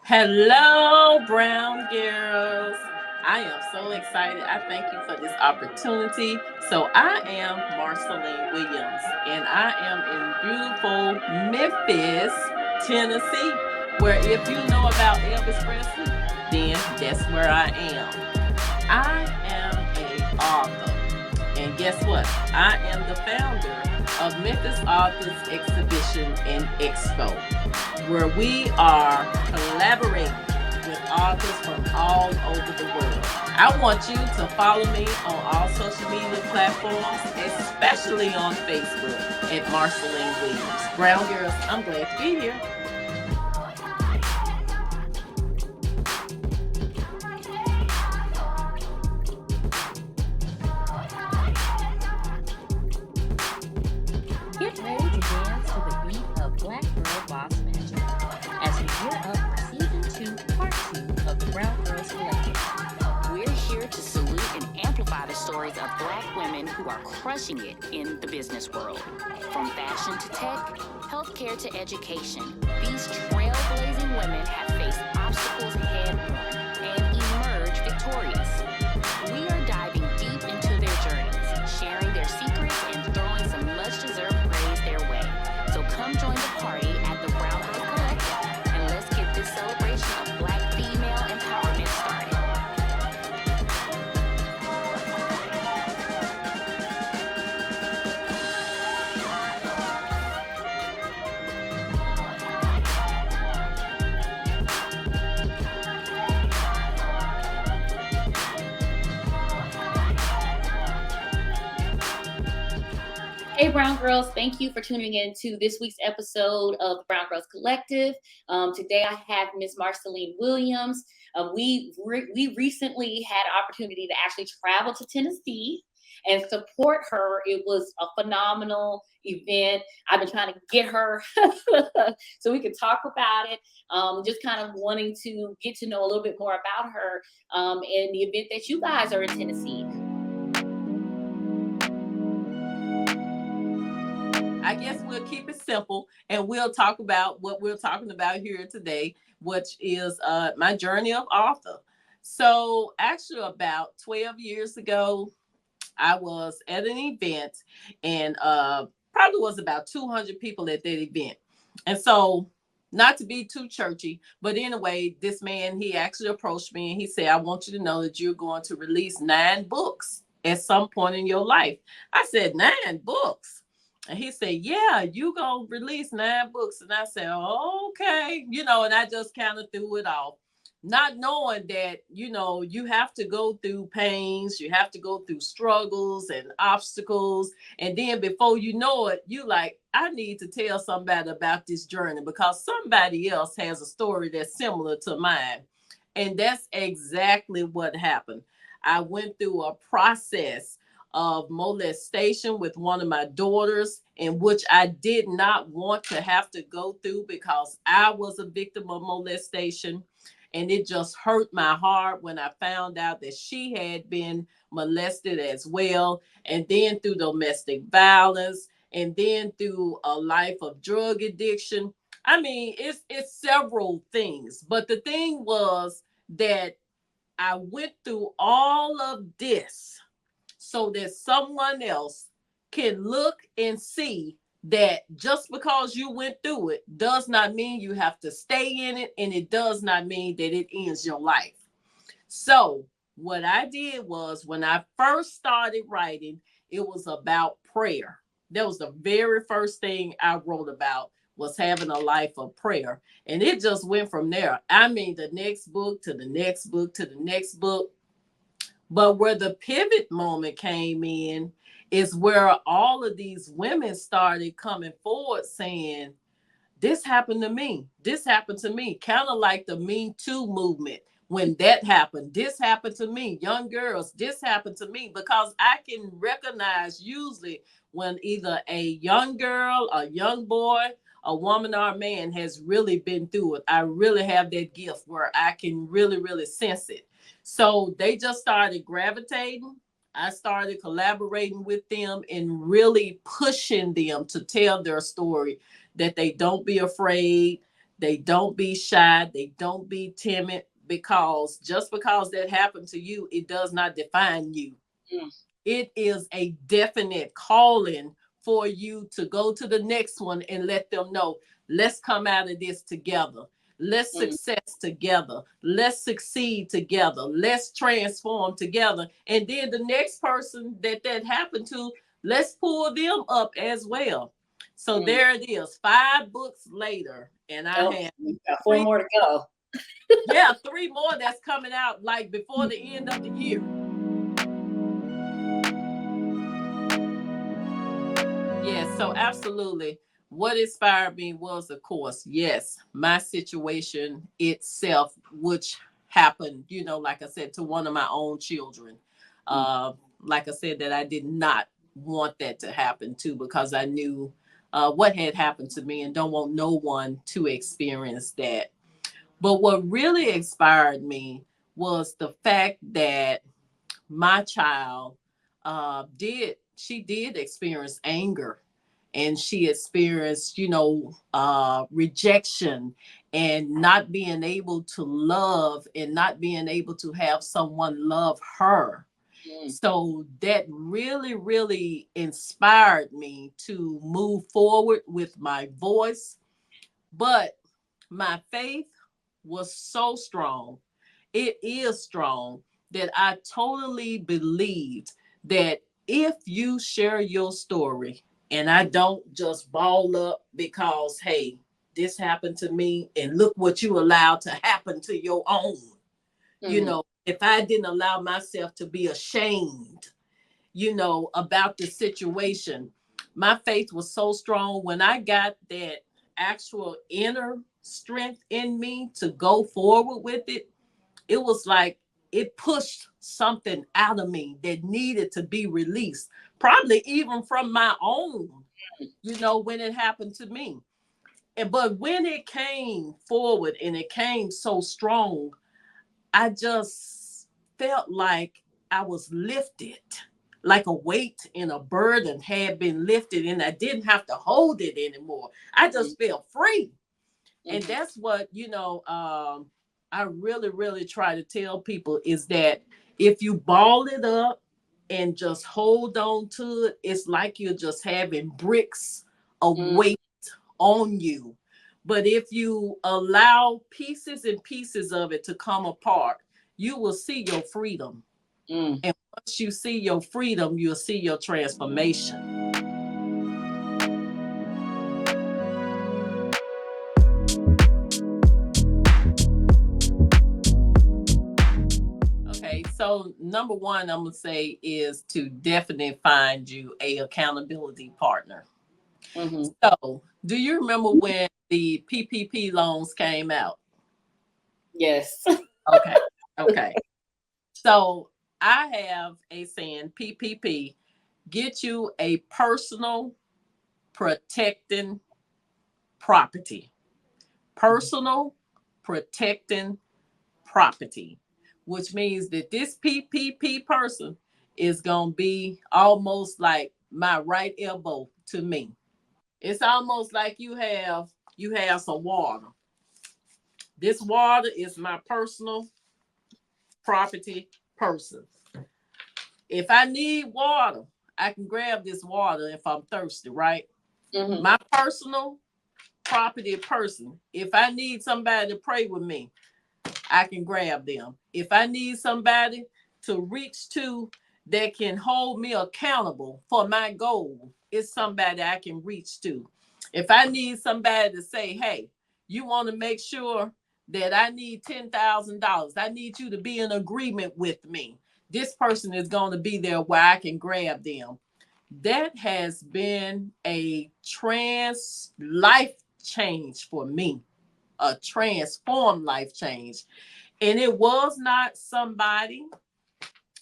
Hello, Brown Girls. I am so excited. I thank you for this opportunity. So, I am Marceline Williams, and I am in beautiful Memphis, Tennessee, where if you know about Elvis Presley, then that's where I am. I am a author. And guess what? I am the founder of Memphis Authors Exhibition and Expo, where we are collaborating with authors from all over the world. I want you to follow me on all social media platforms, especially on Facebook at Marceline Williams. Brown Girls, I'm glad to be here. Get ready to dance to the beat of Black Girl Boss Magic as we gear up for Season 2, Part 2 of the Brwngrlz Collective. We're here to salute and amplify the stories of Black women who are crushing it in the business world. From fashion to tech, healthcare to education, these trailblazing women have faced obstacles head on and emerged victorious. We are diving deep into their journeys, sharing their secrets and throwing some much-deserved praise their way. So come join the party at the Brwngrlz Collective and let's get this celebration of Black female empowerment started. Hey, Brown Girls, thank you for tuning in to this week's episode of the Brwngrlz Collective. Today I have Miss Marceline Williams. We recently had an opportunity to actually travel to Tennessee and support her. It was a phenomenal event. I've been trying to get her so we could talk about it. Just kind of wanting to get to know a little bit more about her and the event that you guys are in Tennessee. I guess we'll keep it simple and we'll talk about what we're talking about here today, which is my journey of author. So, actually, about 12 years ago, I was at an event and probably was about 200 people at that event. And so, not to be too churchy, but anyway, this man, he actually approached me and he said, I want you to know that you're going to release 9 books at some point in your life. I said, 9 books. And he said, yeah, you gonna release 9 books. And I said, okay, and I just kind of threw it off, not knowing that, you have to go through pains, you have to go through struggles and obstacles. And then before you know it, you like, I need to tell somebody about this journey because somebody else has a story that's similar to mine. And that's exactly what happened. I went through a process of molestation with one of my daughters, in which I did not want to have to go through because I was a victim of molestation. And it just hurt my heart when I found out that she had been molested as well. And then through domestic violence, and then through a life of drug addiction. I mean, it's several things. But the thing was that I went through all of this so that someone else can look and see that just because you went through it does not mean you have to stay in it, and it does not mean that it ends your life. So what I did was, when I first started writing, it was about prayer. That was the very first thing I wrote about, was having a life of prayer. And it just went from there. I mean, the next book to the next book to the next book. But where the pivot moment came in is where all of these women started coming forward saying, this happened to me. This happened to me. Kind of like the Me Too movement. When that happened, this happened to me. Young girls, this happened to me. Because I can recognize usually when either a young girl, a young boy, a woman or a man has really been through it. I really have that gift where I can really, really sense it. So they just started gravitating. I started collaborating with them and really pushing them to tell their story, that they don't be afraid, They don't be shy. They don't be timid, because just because that happened to you, it does not define you. Mm. It is a definite calling for you to go to the next one and let them know, let's come out of this together. Let's success together. Let's succeed together. Let's transform together. And then the next person that happened to, let's pull them up as well. So there it is, 5 books later, and I have got 4 more to go. 3 more that's coming out like before the end of the year. Yes, so absolutely. What inspired me was, of course, yes, my situation itself, which happened, like I said, to one of my own children. Like I said, that I did not want that to happen to, because I knew what had happened to me and don't want no one to experience that. But what really inspired me was the fact that my child did experience anger, and she experienced rejection, and not being able to love, and not being able to have someone love her. So that really, really inspired me to move forward with my voice. But my faith was so strong, it is strong, that I totally believed that if you share your story, and I don't just ball up because, hey, this happened to me, and look what you allowed to happen to your own. If I didn't allow myself to be ashamed, about the situation, my faith was so strong. When I got that actual inner strength in me to go forward with it, it was like it pushed something out of me that needed to be released, probably even from my own, when it happened to me. But when it came forward and it came so strong, I just felt like I was lifted, like a weight and a burden had been lifted, and I didn't have to hold it anymore. I just felt free. And that's what, I really, really try to tell people, is that if you ball it up and just hold on to it, it's like you're just having bricks of weight on you. But if you allow pieces and pieces of it to come apart, you will see your freedom. And once you see your freedom, you'll see your transformation. Okay, so number one, I'm gonna say, is to definitely find you a accountability partner. So, do you remember when the PPP loans came out? Yes. Okay. So I have a saying, PPP, get you a personal protecting property. Personal protecting property, which means that this PPP person is going to be almost like my right elbow to me. It's almost like you have some water. This water is my personal property person. If I need water, I can grab this water if I'm thirsty, right? My personal property person. If I need somebody to pray with me, I can grab them. If I need somebody to reach to that can hold me accountable for my goal, it's somebody I can reach to. If I need somebody to say, hey, you want to make sure that I need $10,000, I need you to be in agreement with me, this person is going to be there where I can grab them. That has been a life change for me, a transformed life change. And it was not somebody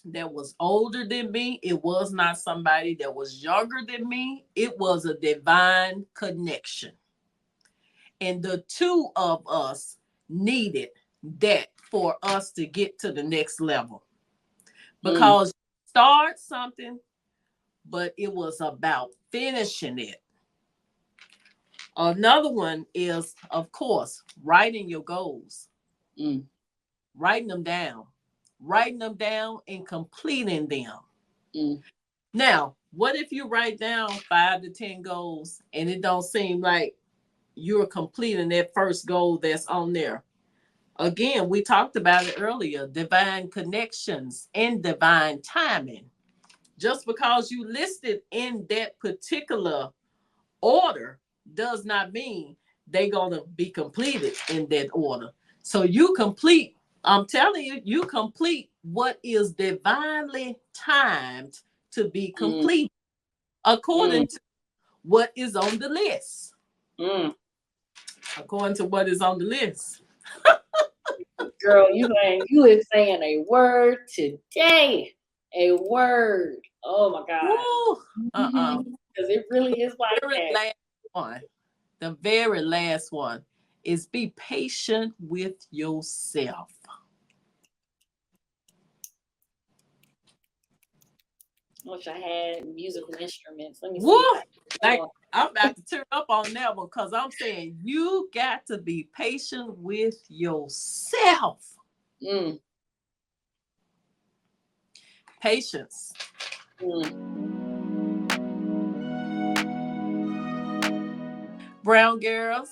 that was older than me. It was not somebody that was younger than me. It was a divine connection. And the two of us needed that for us to get to the next level. Because start something, but it was about finishing it. Another one is, of course, writing your goals. Mm. Writing them down. Writing them down and completing them. Mm. Now, what if you write down 5 to 10 goals and it don't seem like you're completing that first goal that's on there? Again, we talked about it earlier, divine connections and divine timing. Just because you listed in that particular order does not mean they're going to be completed in that order. So you complete, I'm telling you, you complete what is divinely timed to be complete according to what is on the list. According to what is on the list. Girl, you is saying a word today. A word. Oh my God. Because it really is like that. The very last one is be patient with yourself. I wish I had musical instruments. Let me Woo! see. Like, I'm about to turn up on that one because I'm saying you got to be patient with yourself. Patience. Brwngrlz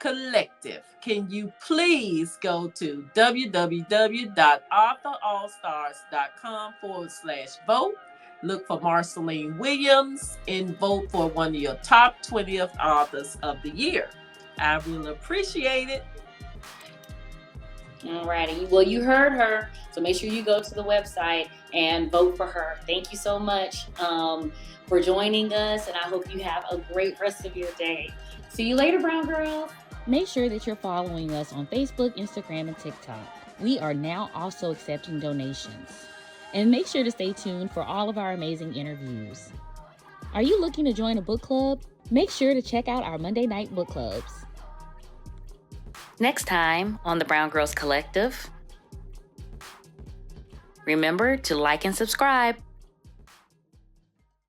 Collective. Can you please go to www.authorallstars.com/vote? Look for Marceline Williams and vote for one of your top 20th authors of the year. I will appreciate it. All righty. Well, you heard her. So make sure you go to the website and vote for her. Thank you so much for joining us. And I hope you have a great rest of your day. See you later, Brown Girls. Make sure that you're following us on Facebook, Instagram, and TikTok. We are now also accepting donations. And make sure to stay tuned for all of our amazing interviews. Are you looking to join a book club? Make sure to check out our Monday night book clubs. Next time on the Brwngrlz Collective, remember to like and subscribe.